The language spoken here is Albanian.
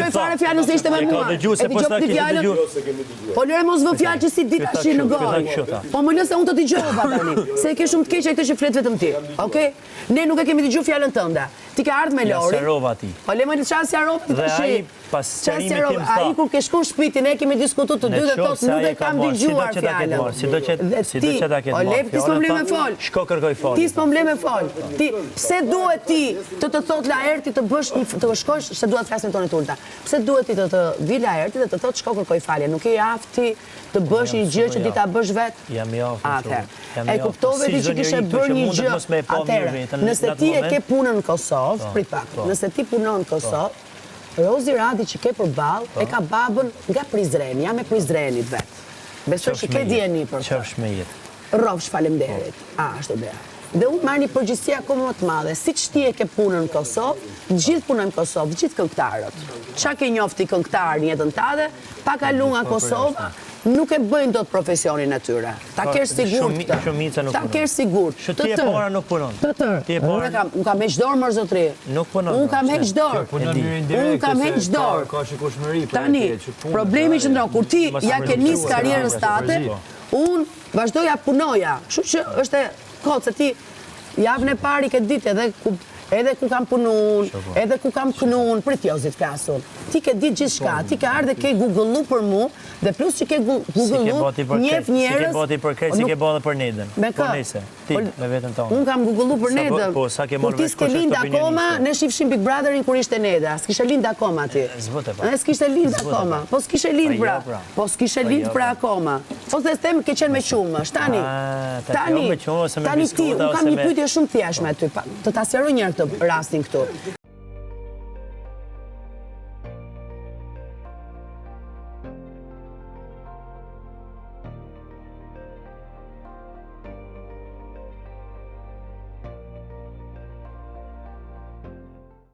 dëgjoj fare fjalën se ishte me mua. E dëgjoj ti fjalën. Po lëre mos vë fjalë që si di tash në gojë. Po më lë se unë të dëgjova tani. Se e ke shumë të keq këtë që flet vetëm ti. Okej? Ne nuk e kemi dëgjuar fjalën tënde. Ti ke ardhur me Lori. Serova ti. Po le më të çan Serova ti tash. Pas çarimit tim tha. Ai kur ke shku në shtëpi ne kemi diskutuar të dy dhe thotë nuk e kam dëgjuar fjalën. Si do që ta ketë. Po le ti s'po më fol. Shko kërkoj fol. Ti s'po më fol. Ti pse duhet ti të thotë Laerti të bësh të shkosh se dua të flas me tonë Tulta. Pse duhet ti të vi Laerti dhe të thotë shko kërkoj falje. Nuk e aftë ti të bësh një gjë që ti ta bësh vet. Jam i afër. E kuptove ti që kishe bërë një gjë. Atëherë, nëse ti e ke punën në Kosovë, prit pak. Nëse ti punon në Kosovë, Rozi Radi që ke përballë e ka babën nga Prizreni, jam e Prizrenit vet. Besoj që ke dieni për këtë. Qofsh me jetë. Rrofsh, faleminderit. Ashtu be. Dhe unë marr një përgjegjësi akoma më të madhe. Siç ti e ke punën në Kosovë, të gjithë punojnë në Kosovë, të gjithë këngëtarët. Çka ke njofti këngëtar në jetën tënde, pa kalu nga Kosova, nuk e bëjnë dot profesionin e tyre. Ta kesh sigurt këtë. Shumica nuk punon. Ta kesh sigurt. Ti e para nuk punon. Ti e para. Unë kam heq dorë më zotri. Nuk punon. Unë kam heq dorë. Unë kam heq dorë. Ka shikueshmëri. Tani, problemi që ndron kur ti ja ke nis karrierën state, unë vazhdoja punoja. Kështu që është kohë se ti javën e parë ke ditë edhe ku kam punun, edhe ku kam kënun, prit jozit flasun. Ti ke ditë gjithçka, ti ke ardhe ke Google-u për mu, dhe plus që ke Google-u njef njerëz... Si ke boti për këtë, si ke boti për Nedën. Me kë? Ti, me vetën tonë. Unë kam Google-u për Nedën. Kur ti s'ke lind akoma, ne shifshim Big Brotherin kur ishte Neda. S'kishe lind akoma ti. Zbute pa. S'kishe lind akoma. Po s'kishe lind pra. Po s'kishe lind pra akoma. Po se them ke qenë me qumë, tani ti, unë kam një pyetje shumë thjeshtë me ty, të ta sqaroj një herë këtë rastin këtu.